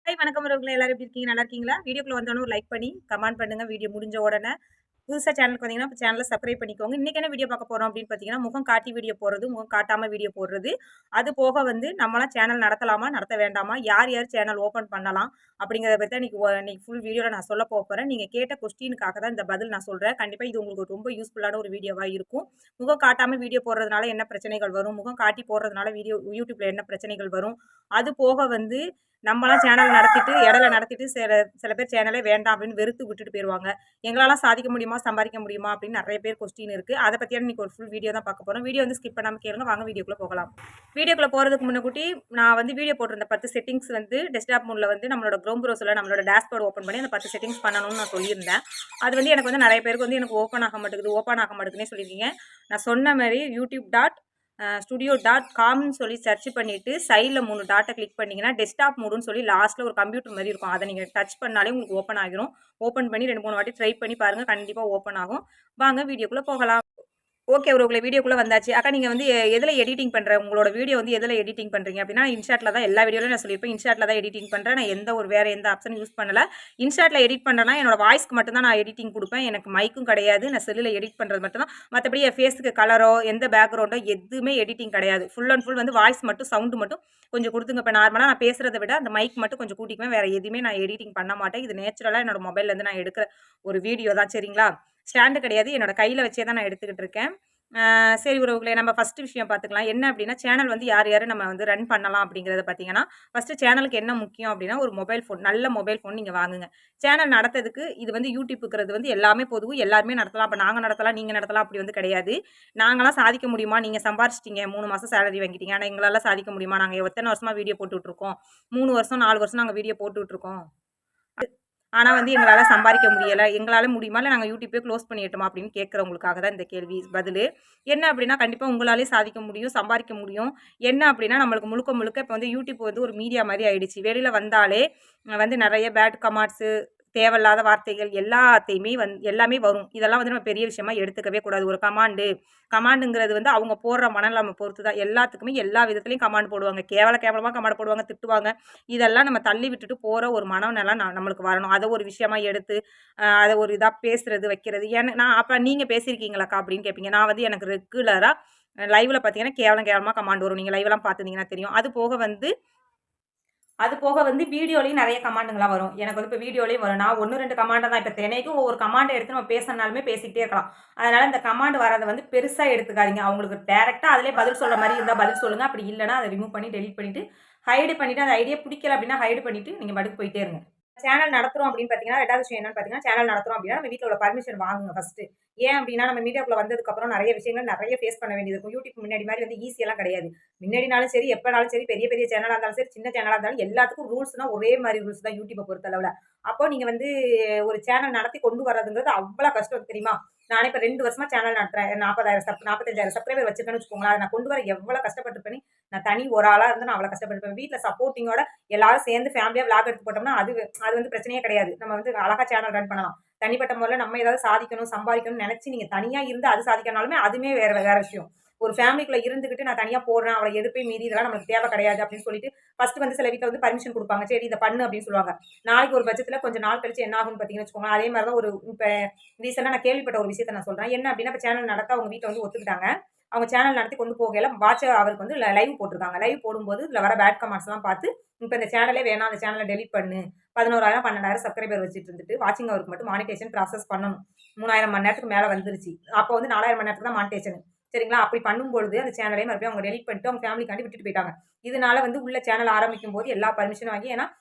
Hi வணக்கம் உறவுகளே எல்லாரும் எப்படி இருக்கீங்க? நல்லா இருக்கீங்களா? வீடியோக்குள்ள வந்தோனே ஒரு லைக் பண்ணி, கமெண்ட் பண்ணுங்க. வீடியோ முடிஞ்ச உடனே. புதுசா சேனலுக்கு வந்தீங்கன்னா, சேனல சப்ஸ்கிரைப் பண்ணிக்கோங்க. இன்னைக்கு என்ன வீடியோ பார்க்க போறோம் அப்படின்னு பார்த்தீங்கன்னா, முகம் காட்டி வீடியோ போடுறது, முகம் காட்டாம வீடியோ போடுறது. அது போக வந்து நம்மலாம் சேனல் நடத்தலாமா? நடத்த வேண்டாமா? யார் யார் சேனல் ஓப்பன் பண்ணலாம்? அப்படிங்கிறத பத்தி தான் இன்னைக்கு ஃபுல் வீடியோல நான் சொல்ல போப்போறேன். நீங்க கேட்ட கொஸ்டினுக்காக தான் இந்த பதில் நான் சொல்றேன். கண்டிப்பா இது உங்களுக்கு ரொம்ப யூஸ்ஃபுல்லான ஒரு வீடியோவா இருக்கும். முகம் காட்டாம வீடியோ போடுறதுனால என்ன பிரச்சனைகள் வரும்? முகம் காட்டி போடுறதுனால YouTubeல என்ன பிரச்சனைகள் வரும்? அது போக வந்து நம்மலாம் சேனல் நடத்திட்டு, இடையில நடத்திட்டு சில சில பேர் சேனலே வேண்டாம் அப்படின்னு வெறுத்து விட்டுட்டு போயிருவாங்க. எங்களால சாதிக்க முடியுமா? சம்பாரிக்க முடியுமா? அப்படின்னு நெறைய பேர் கொஸ்டின் இருக்கு. அத பத்தியான இன்னைக்கு ஒரு ஃபுல் வீடியோ தான் பார்க்க போறோம். வீடியோ வந்து ஸ்கிப் பண்ணாம கேளுங்க. வாங்க வீடியோக்குள்ள போகலாம். வீடியோக்குள்ள போறதுக்கு முன்னக்கூட்டி நான் வந்து வீடியோ போட்டிருந்த 10 செட்டிங்ஸ் வந்து டெஸ்க்டாப் மோட்ல வந்து நம்மளோட குரோம் ப்ரௌசர்ல நம்மளோட டேஷ்போர்ட் ஓப்பன் பண்ணி அந்த 10 செட்டிங்ஸ் பண்ணணும்னு நான் சொல்லியிருந்தேன். அது வந்து எனக்கு வந்து நெறைய பேருக்கு வந்து எனக்கு ஓப்பன் ஆக மாட்டேங்குதுன்னே சொல்லியிருக்கீங்க. நான் சொன்ன மாரி youtube.studio.comன்னு சொல்லி சர்ச் பண்ணிட்டு சைடுல 3 டாட்ட கிளிக் பண்ணீங்கன்னா, டெஸ்க்டாப் மோடுன்னு சொல்லி லாஸ்ட்ல ஒரு கம்ப்யூட்டர் மாரி இருக்கும். அத நீங்க டச் பண்ணாலே உங்களுக்கு ஓப்பன் ஆகிரும். ஓப்பன் பண்ணி 2, 3 வாட்டி ட்ரை பண்ணி பாருங்க. கண்டிப்பா ஓப்பன் ஆகும். வாங்க வீடியோக்குள்ள போகலாம். ஓகே உறவுகளே வீடியோக்குள்ள வந்தாச்சு. அக்கா நீங்க வந்து எதுல எடிட்டிங் உங்களோட வீடியோ வந்து எதுல எடிட்டிங் பண்றீங்க அப்படின்னா, இன்ஷாட்ல தான் எல்லா வீடியோலயும் நான் சொல்லியிருப்பேன். இன்ஷாட்ல தான் எடிட்டிங் பண்றேன். நான் வேற எந்த ஆப்ஷனும் யூஸ் பண்ணல. இன்ஷாட்ல எடிட் பண்றேன்னா, என்னோட வாய்ஸ்க்கு மட்டும் தான் நான் எடிட்டிங் குடுப்பேன். எனக்கு மைக்கும் கிடையாது. நான் செல்லுல எடிட் பண்றது மட்டும் தான். மத்தபடி என் ஃபேஸ்க்கு கலரோ, எந்த பேக்கிரவுண்டோ எதுவுமே எடிட்டிங் கிடையாது. ஃபுல் அண்ட் ஃபுல் வந்து வாய்ஸ் மட்டும் சவுண்ட் மட்டும் கொஞ்சம் குடுத்துங்க. இப்ப நார்மலா நான் பேசுறத விட அந்த மைக் மட்டும் கொஞ்சம் கூட்டிக்குவேன். வேற எதுவுமே நான் எடிட்டிங் பண்ண மாட்டேன். இது நேச்சுரலா என்னோட மொபைல்ல இருந்து நான் எடுக்கிற ஒரு வீடியோ தான் சரிங்களா? ஸ்டாண்ட் கிடையாது. என்னோட கையில வச்சே தான் நான் எடுத்துக்கிட்டு இருக்கேன். சரி உறவுகளே நம்ம ஃபர்ஸ்ட் விஷயம் பார்த்துக்கலாம். என்ன அப்டின்னா, சேனல் வந்து யார் யாரு நம்ம வந்து ரன் பண்ணலாம் அப்டிங்கிறத பார்த்தீங்கன்னா, ஃபர்ஸ்ட் சேனலுக்கு என்ன முக்கியம் அப்டின்னா, ஒரு மொபைல் ஃபோன். நல்ல மொபைல் ஃபோன் நீங்க வாங்குங்க. சேனல் நடத்துறதுக்கு இது வந்து யூடியூப்ங்கிறது வந்து எல்லாமே பொதுவு. எல்லாருமே நடத்தலாம். அப்ப நாங்க நடத்தலாம், நீங்க நடத்தலாம் அப்டி வந்து கிடையாது. நாங்கலாம் சாதிக்க முடியுமா? நீங்க சம்பாரிச்சுட்டீங்க. 3 மாசம் சேலரி வாங்கிட்டீங்க. ஆனா எங்களால சாதிக்க முடியுமா? நாங்க எத்தன வருஷமா வீடியோ போட்டுட்டு இருக்கோம். 3 வருஷம், 4 வருஷம் நாங்க வீடியோ போட்டுட்டு இருக்கோம். ஆனா வந்து எங்களால சம்பாரிக்க முடியல. எங்களால முடியுமா? இல்ல நாங்க யூடியூப்பே க்ளோஸ் பண்ணிறட்டுமா? அப்படின்னு கேட்கிறவங்களுக்காக தான் இந்த கேள்வி பதிலு. என்ன அப்படின்னா, கண்டிப்பா உங்களாலயே சாதிக்க முடியும், சம்பாரிக்க முடியும். என்ன அப்படின்னா, நம்மளுக்கு முழுக்க முழுக்க இப்ப வந்து யூடியூப் வந்து ஒரு மீடியா மாரி ஆயிடுச்சு. வெளியில வந்தாலே வந்து நெறைய பேட் கமெண்ட்ஸு, தேவையில்லாத வார்த்தைகள் எல்லாமே வரும். இதெல்லாம் வந்து நம்ம பெரிய விஷயமா எடுத்துக்கவே கூடாது. ஒரு கமாண்டுங்கிறது வந்து அவங்க போடுற மனநிலைமை பொறுத்து தான். எல்லாத்துக்குமே எல்லா விதத்திலயும் கமாண்ட் போடுவாங்க. கேவலமா கமாண்ட் போடுவாங்க, திட்டுவாங்க. இதெல்லாம் நம்ம தள்ளி விட்டுட்டு போற ஒரு மனநலம் நம்மளுக்கு வரணும். அத ஒரு விஷயமா எடுத்து, அத ஒரு இதா பேசுறது, வைக்கிறது. நான் அப்ப நீங்க பேசியிருக்கீங்களாக்கா? அப்படின்னு கேட்பீங்க. நான் வந்து எனக்கு ரெகுலரா லைவ்ல பார்த்தீங்கன்னா, கேவலமா கமாண்ட் வரும். நீங்க லைவ்லாம் பார்த்துருந்தீங்கன்னா தெரியும். அது போக வந்து வீடியோலயும் நெறைய கமாண்டுங்கலாம் வரும். எனக்கு வந்து இப்ப வீடியோலயும் வரும். நான் 1, 2 கமாண்ட தான் இப்ப தினைக்கும் ஒவ்வொரு கமாண்ட எடுத்து நம்ம பேசனாலுமே பேசிக்கிட்டே இருக்கலாம். அதனால இந்த கமாண்ட் வரத வந்து பெருசா எடுத்துக்காதீங்க. அவங்களுக்கு டைரக்ட்டா அதிலேயே பதில் சொல்ற மாரி இருந்தா பதில் சொல்லுங்க. அப்படி இல்லன்னா அத ரிமூவ் பண்ணி, டெலீட் பண்ணிட்டு, ஹைட் பண்ணிட்டு அந்த ஐடியா பிடிக்கல அப்படின்னா ஹைட் பண்ணிட்டு நீங்க பாட்டுக்கு போயிட்டே இருங்க. சேனல் நடத்துறோம் அப்படின்னு பார்த்தீங்கன்னா, 2வது விஷயம் என்னன்னு பார்த்தீங்கன்னா, சேனல் நடத்துறோம் அப்படின்னா, நம்ம வீட்ல உள்ள பர்மிஷன் வாங்குங்க ஃபர்ஸ்ட்டு. ஏன் அப்படின்னா, நம்ம மீடியாக்குள்ள வந்ததுக்கப்புறம் நெறைய விஷயங்கள் நெறைய ஃபேஸ் பண்ண வேண்டியது இருக்கும். யூடியூப் முன்னாடி மாரி வந்து ஈஸியலாம் கிடையாது. முன்னாடினாலும் சரி, எப்பனாலும் சரி, பெரிய பெரிய சேனலா இருந்தாலும் சரி, சின்ன சேனலா இருந்தாலும் எல்லாத்துக்கும் ரூல்ஸ்னா ஒரே மாரி ரூல்ஸ் தான் யூடியூப பொறுத்தளவுல. அப்போ நீங்க வந்து ஒரு சேனல் நடத்தி கொண்டு வரதுங்கிறது அவ்வளோ கஷ்டம் தெரியுமா? நானே இப்ப 2 வருஷமா சேனல் நடத்துறேன். 40,000 45,000 சப்ஸ்கிரைபர் வச்சிருக்கேன்னு வச்சுக்கோங்களேன். அத நான் கொண்டு வர எவ்வளோ கஷ்டப்பட்டுருப்பேன்னு, நான் தனி ஒரு ஆளா இருந்து நான் அவ்வளோ கஷ்டப்பட்டுருப்பேன். வீட்ல சப்போர்ட்டிங்கோட எல்லாரும் சேர்ந்து ஃபேமிலியா விளாக் எடுத்து போட்டோம்னா, அது வந்து பிரச்சனையே கிடையாது. நம்ம வந்து அழகா சேனல் ரன் பண்ணலாம். தனிப்பட்ட முறையில நம்ம ஏதாவது சாதிக்கணும், சம்பாதிக்கணும்னு நெனச்சு நீங்க தனியா இருந்து அது சாதிக்கனாலுமே அதுவுமே வேற வேற விஷயம். ஒரு ஃபேமிலிக்குள்ள இருந்துகிட்டு நான் தனியா போடுறேன், அவள எதிர்ப்பையும் மீறி இதெல்லாம் நமக்கு தேவை கிடையாது அப்படின்னு சொல்லிட்டு, ஃபர்ஸ்ட் வந்து சில வீட்ல வந்து பர்மிஷன் குடுப்பாங்க. சரி இத பண்ணு அப்படின்னு சொல்லுவாங்க. நாளைக்கு ஒரு பட்சத்துல கொஞ்சம் நாள் கழிச்சு என்ன ஆகும்னு பார்த்தீங்கன்னு வச்சுக்கோங்களேன், அதே மாரி தான் இப்ப ரீசென்ட்டா நான் கேள்விப்பட்ட ஒரு விஷயத்த நான் சொல்றேன். என்ன அப்படின்னா, இப்ப சேனல் நடத்த அவங்க வீட்ல வந்து ஒத்துக்கிட்டாங்க. அவங்க சேனல் நடத்தி கொண்டு போகையில அவருக்கு வந்து லைவ் போட்டிருக்காங்க. லைவ் போடும்போது இதுல வர பேட் கமெண்ட்ஸ்லாம் பார்த்து, இப்ப இந்த சேனலே வேணாம். அந்த சேனல டெலீட் பண்ணு. 11,000 12,000 சப்ஸ்கிரைபர் வச்சுட்டு இருந்துட்டு, வாட்சிங் ஹவருக்கு மட்டும் மானிட்டேஷன் ப்ராசஸ் பண்ணணும். 3,000 மணி நேரத்துக்கு மேல வந்துருச்சு. அப்போ வந்து 4,000 மணி நேரத்துக்கு தான் மானிட்டேஷன். சரிங்களா? அப்படி பண்ணும்பொழுது அந்த சேனலே மறுபடியும் அவங்க டெலீட் பண்ணிட்டு அவங்க ஃபேமிலிக்காண்டி விட்டுட்டு போயிட்டாங்க. இதனால வந்து உள்ள சேனல் ஆரம்பிக்கும்போது எல்லா பர்மிஷனும் வாங்கி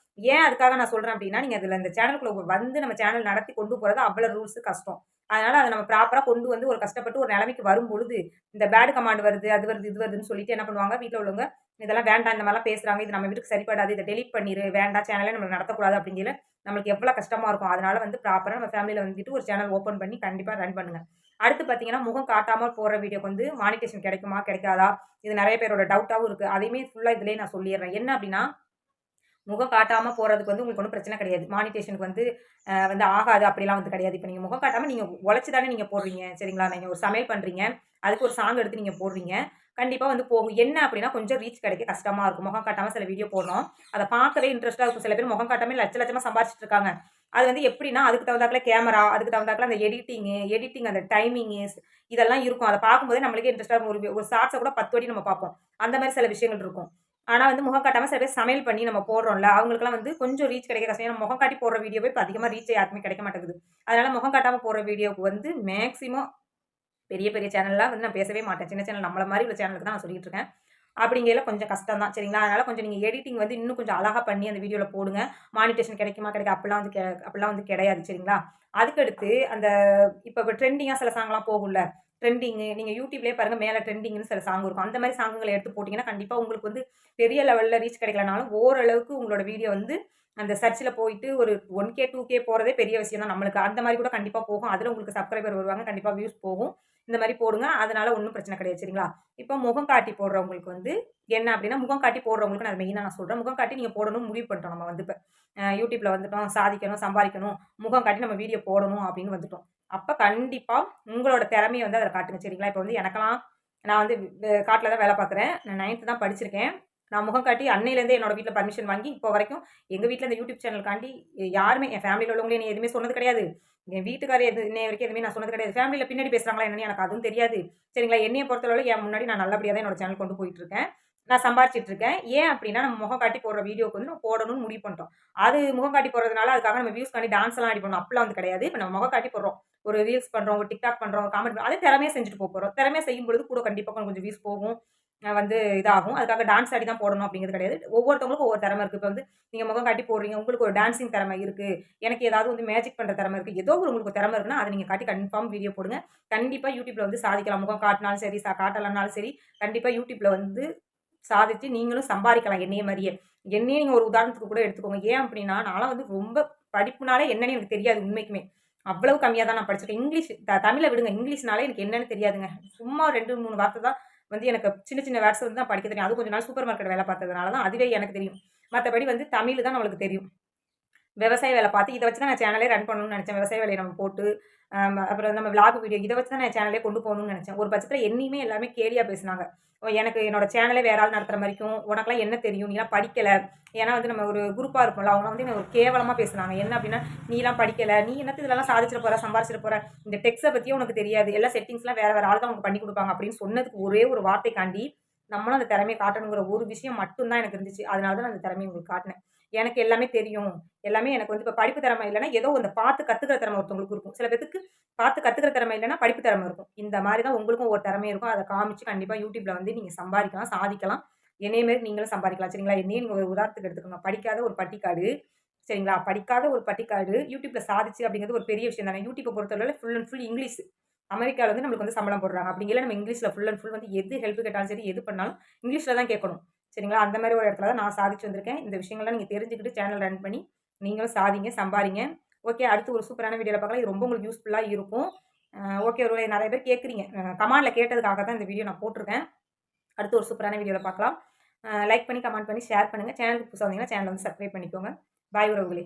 ஏன் அதுக்காக நான் சொல்றேன் அப்படின்னா, நீங்க அதுல இந்த சேனலுக்குள்ள வந்து நம்ம சேனல் நடத்தி கொண்டு போறது அவ்வளவு ரூல்ஸ் கஷ்டம். அதனால அத நம்ம ப்ராப்பரா கொண்டு வந்து ஒரு கஷ்டப்பட்டு ஒரு நிலைமைக்கு வரும்பொழுது, இந்த பேட் கமாண்ட் வருது, அது வருது, இது வருதுன்னு சொல்லிட்டு என்ன பண்ணுவாங்க, வீட்ல உள்ளவங்க இதெல்லாம் வேண்டாம், இந்த மாரிலாம் பேசுறாங்க, இது நம்ம வீட்டுக்கு சரிப்படாது, இத டெலீட் பண்ணிரு, வேண்டாம் சேனலே நம்ம நடத்தக்கூடாது அப்படிங்கையில, நம்மளுக்கு எவ்வளோ கஷ்டமா இருக்கும். அதனால வந்து ப்ராப்பரா நம்ம ஃபேமிலில வந்துட்டு ஒரு சேனல் ஓப்பன் பண்ணி கண்டிப்பா ரன் பண்ணுங்க. அடுத்து பார்த்தீங்கன்னா, முகம் காட்டாம போடுற வீடியோக்கு வந்து மானிட்டேஷன் கிடைக்குமா? கிடைக்காதா? இது நெறைய பேரோட டவுட்டாவும் இருக்கு. அதையுமே ஃபுல்லா இதுலயே நான் சொல்லிர்றேன். என்ன அப்படின்னா, முகம் காட்டாம போறதுக்கு வந்து உங்களுக்கு ஒண்ணும் பிரச்சனை கிடையாது. மானிட்டேஷனுக்கு வந்து ஆகாது அப்படிலாம் வந்து கிடையாது. இப்ப நீங்க முகம் காட்டாம நீங்க உழைச்சு தானே நீங்க போடுறீங்க. சரிங்களா? நீங்க ஒரு சமையல் பண்றீங்க. அதுக்கு ஒரு சாங் எடுத்து நீங்க போடுறீங்க. கண்டிப்பா வந்து போகும். என்ன அப்படின்னா, கொஞ்சம் ரீச் கிடைக்க கஷ்டமா இருக்கும். முகம் காட்டாம சில வீடியோ போடுறோம். அத பார்க்கவே இன்ட்ரெஸ்ட்டா இருக்கும். சில பேர் முகம் காட்டாம லட்ச லட்சமா சம்பாரிச்சுட்டு இருக்காங்க. அது வந்து எப்படின்னா, அதுக்கு தகுந்தாப்புல கேமரா, அதுக்கு தகுந்தாப்புல அந்த எடிட்டிங் அந்த டைமிங்கு இதெல்லாம் இருக்கும். அத பார்க்கும்போதே நம்மளுக்கே இன்ட்ரெஸ்ட்டா இருக்கும். ஒரு ஷார்ட்ஸ கூட 10 வாட்டி நம்ம பார்ப்போம். அந்த மாரி சில விஷயங்கள் இருக்கும். ஆனா வந்து முகம் காட்டாம சில பேர் சமையல் பண்ணி நம்ம போடுறோம்ல, அவங்களுக்கெல்லாம் வந்து கொஞ்சம் ரீச் கிடைக்க கஷ்டம். ஏன்னா முகம் காட்டி போடுற வீடியோவே இப்ப அதிகமா ரீச் யாருக்குமே கிடைக்க மாட்டேங்குது. அதனால முகம் காட்டாம போடுற வீடியோவுக்கு வந்து மேக்ஸிமம் பெரிய பெரிய சேனல்லாம் வந்து நான் பேசவே மாட்டேன். சின்ன சேனல் நம்மள மாரி உள்ள சேனலுக்கு தான் நான் சொல்லிட்டு இருக்கேன். அப்படிங்கையில கொஞ்சம் கஷ்டம் தான். சரிங்களா? அதனால கொஞ்சம் நீங்க எடிட்டிங் வந்து இன்னும் கொஞ்சம் அழகா பண்ணி அந்த வீடியோல போடுங்க. மானிட்டேஷன் கிடைக்குமா? அப்படிலாம் வந்து கிடையாது. சரிங்களா? அதுக்கடுத்து அந்த இப்ப ட்ரெண்டிங்கா சில சாங்லாம் போகும்ல. நீங்க YouTubeலயே பாருங்க மேல ட்ரெண்டிங்ன்னு சில சாங் இருக்கும். அந்த மாரி சாங்குகள எடுத்து போட்டீங்கன்னா, கண்டிப்பா உங்களுக்கு வந்து பெரிய லெவல்ல ரீச் கிடைக்கலனாலும், ஓரளவுக்கு உங்களோட வீடியோ வந்து அந்த சர்ச்ல போயிட்டு ஒரு 1K, 2K போறதே பெரிய விஷயம் தான் நம்மளுக்கு. அந்த மாரி கூட கண்டிப்பா போகும். அதுல உங்களுக்கு சப்ஸ்கிரைபர் வருவாங்க. கண்டிப்பா வியூஸ் போகும். இந்த மாரி போடுங்க. அதனால ஒண்ணும் பிரச்சனை கிடையாது. சரிங்களா? இப்போ முகம் காட்டி போடுறவங்களுக்கு வந்து என்ன அப்டின்னா, முகம் காட்டி போடுறவங்களுக்கு நான் மெயினா நான் சொல்றேன். முகம் காட்டி நீங்க போடணும்னு முடிவு பண்ணிட்டோம் நம்ம வந்து இப்ப. YouTubeல வந்துட்டோம், சாதிக்கணும், சம்பாரிக்கணும், முகம் காட்டி நம்ம வீடியோ போடணும் அப்டின்னு வந்துட்டோம். அப்ப கண்டிப்பா உங்களோட திறமைய வந்து அதுல காட்டுங்க. சரிங்களா? இப்ப வந்து எனக்கெல்லாம் நான் வந்து காட்டுல தான் வேல பார்க்குறேன். நான் 9த் தான் படிச்சிருக்கேன். நான் முகம் காட்டி அன்னையிலேருந்தே என்னோட வீட்ல பர்மிஷன் வாங்கி, இப்போ வரைக்கும் எங்க வீட்ல இந்த யூடியூப் சேனலுக்காண்டி யாருமே என் ஃபேமிலில உள்ளவங்களே என்னைய எதுவுமே சொன்னது கிடையாது. என் வீட்டுக்காரர் இன்னைய வரைக்கும் எதுவுமே நான் சொன்னது கிடையாது. ஃபேமிலில பின்னாடி பேசுறாங்களா என்னன்னு எனக்கு அதுவும் தெரியாது. சரிங்களா? என்னைய பொறுத்தளவுல என் முன்னாடி நான் நல்லபடியா தான் என்னோட சேனல் கொண்டு போயிட்டு இருக்கேன். நான் சம்பாரிச்சுட்டு இருக்கேன். ஏன் அப்டின்னா, நம்ம முகம் காட்டி போடுற வீடியோக்கு வந்து நம்ம போடணும்னு முடிவு பண்ணிட்டோம். அது முகம் காட்டி போடுறதுனால அதுக்காக நம்ம வியூஸ்க்காண்டி டான்ஸ்லாம் ஆடி பண்ணணும். அப்டிலாம் வந்து கிடையாது. இப்ப நம்ம முகம் காட்டி போடுறோம். ஒரு ரீல்ஸ் பண்றோம், ஒரு TikTok பண்றோம், ஒரு காமெடி அதே திறமையா செஞ்சுட்டு போறோம். திறமையா செய்யும்பொழுது கூட கண்டிப்பா கொஞ்சம் வியூஸ் போகும். வந்து இதாகும். அதுக்காக டான்ஸ் ஆடி தான் போடணும் அப்படிங்கிறது கிடையாது. ஒவ்வொருத்தவங்களுக்கும் ஒவ்வொரு திறமை இருக்கு. இப்ப வந்து நீங்க முகம் காட்டி போடுறீங்க. உங்களுக்கு ஒரு டான்சிங் திறமை இருக்கு. எனக்கு ஏதாவது வந்து மேஜிக் பண்ற திறமை இருக்கு. ஏதோ ஒரு உங்களுக்கு திறமை இருக்குன்னா, அத நீங்க காட்டி கன்ஃபார்ம் வீடியோ போடுங்க. கண்டிப்பா YouTubeல வந்து சாதிக்கலாம். முகம் காட்டினாலும் சரி, காட்டலனாலும் சரி, கண்டிப்பா YouTubeல வந்து சாதிச்சு நீங்களும் சம்பாரிக்கலாம் என்னைய மாரியே. என்னையே நீங்க ஒரு உதாரணத்துக்கு கூட எடுத்துக்கோங்க. ஏன் அப்படின்னா, நான்லாம் வந்து ரொம்ப படிப்புனாலே என்னன்னு எனக்கு தெரியாது உண்மைக்குமே. அவ்வளவு கம்மியா தான் நான் படிச்சிருக்கேன். இங்கிலீஷ் தமிழ விடுங்க. இங்கிலீஷ்னாலே எனக்கு என்னன்னு தெரியாதுங்க. சும்மா 2, 3 வார்த்த தான் வந்து எனக்கு சின்ன சின்ன வேர்ட்ஸ் வந்து தான் படிக்க தெரியும். அதுவும் கொஞ்ச நாள் சூப்பர் மார்க்கெட் வேலை பார்த்ததுனால தான் அதுவே எனக்கு தெரியும். மத்தபடி வந்து தமிழ் தான் நம்மளுக்கு தெரியும். விவசாய வேலை பார்த்து இத வச்சு தான் நான் சேனலே ரன் பண்ணணும்னு நெனச்சேன். விவசாய வேலைய நம்ம போட்டு, அப்புறம் நம்ம விளாக் வீடியோ இத வச்சு தான் நான் சேனலே கொண்டு போணும்னு நெனச்சேன். ஒரு பட்சத்தில என்னையுமே எல்லாமே கேலியா பேசுனாங்க. எனக்கு என்னோட சேனலே வேற ஆள் நடத்துற மாரிக்கும், உனக்கெல்லாம் என்ன தெரியும்? நீலாம் படிக்கல. ஏன்னா வந்து நம்ம ஒரு குரூப்பா இருப்போம்ல, அவங்க வந்து என்ன ஒரு கேவலமா பேசுனாங்க. என்ன அப்டின்னா, "நீலாம் படிக்கல. நீ என்னத்த இதுலலாம் சாதிச்சிட போற, சம்பாரிச்சிட போற. இந்த டெக்ஸ பத்தியே உனக்கு தெரியாது. எல்லா செட்டிங்ஸ்லாம் வேற வேற ஆள் தான் உனக்கு பண்ணி குடுப்பாங்க." அப்படின்னு சொன்னதுக்கு ஒரே ஒரு வார்த்தைக்காண்டி, நம்மளும் அந்த திறமைய காட்டணுங்கிற ஒரு விஷயம் மட்டும் தான் எனக்கு இருந்துச்சு. அதனால தான் நான் அந்த திறமைய உங்களுக்கு காட்டுனேன். எனக்கு எல்லாமே தெரியும். எல்லாமே எனக்கு வந்து இப்ப படிப்பு திறமை இல்லன்னா, ஏதோ அந்த பார்த்து கத்துக்கிற திறமை ஒருத்தவங்களுக்கு இருக்கும். சில பேத்துக்கு பார்த்து கத்துக்கிற திறமை இல்லன்னா, படிப்பு திறமை இருக்கும். இந்த மாரி தான் உங்களுக்கும் ஒரு திறமை இருக்கும். அத காமிச்சு கண்டிப்பா YouTubeல வந்து நீங்க சம்பாரிக்கலாம், சாதிக்கலாம். என்னைய மாரி நீங்களும் சம்பாரிக்கலாம். சரிங்களா? என்னையே நீங்க ஒரு உதாரணத்துக்கு எடுத்துக்கோங்க. படிக்காத ஒரு பட்டிக்காடு சரிங்களா? படிக்காத ஒரு பட்டிக்காடு YouTubeல சாதிச்சு அப்படிங்கிறது ஒரு பெரிய விஷயம் தானே. YouTubeஅ பொறுத்தவரையில ஃபுல் அண்ட் ஃபுல் இங்கிலீஷ். அமெரிக்கால வந்து நம்மளுக்கு வந்து சம்பளம் போடுறாங்க. அப்படிங்கையில நம்ம இங்கிலீஷ்ல ஃபுல் அண்ட் ஃபுல் வந்து எது ஹெல்ப் கேட்டாலும் சரி, எது பண்ணாலும் இங்கிலீஷ்ல தான் கேட்கணும். சரிங்களா? அந்த மாரி ஒரு இடத்துல தான் நான் சாதிச்சு வந்திருக்கேன். இந்த விஷயங்கள்லாம் நீங்க தெரிஞ்சுக்கிட்டு சேனல் ரன் பண்ணி, நீங்களும் சாதிங்க, சம்பாரிங்க. ஓகே. அடுத்து ஒரு சூப்பரான வீடியோல பார்க்கலாம். இது ரொம்ப உங்களுக்கு யூஸ்ஃபுல்லா இருக்கும். ஓகே ஒருவேளை நெறைய பேர் கேட்குறீங்க. கமெண்ட்ல கேட்டதுக்காக தான் இந்த வீடியோ நான் போட்டுருக்கேன். அடுத்து ஒரு சூப்பரான வீடியோல பார்க்கலாம். லைக் பண்ணி, கமெண்ட் பண்ணி, ஷேர் பண்ணுங்க. சேனலுக்கு புதுசா வந்தீங்கன்னா சேனல வந்து சப்ஸ்கிரைப் பண்ணிக்கோங்க. பாய் உறவுகளே!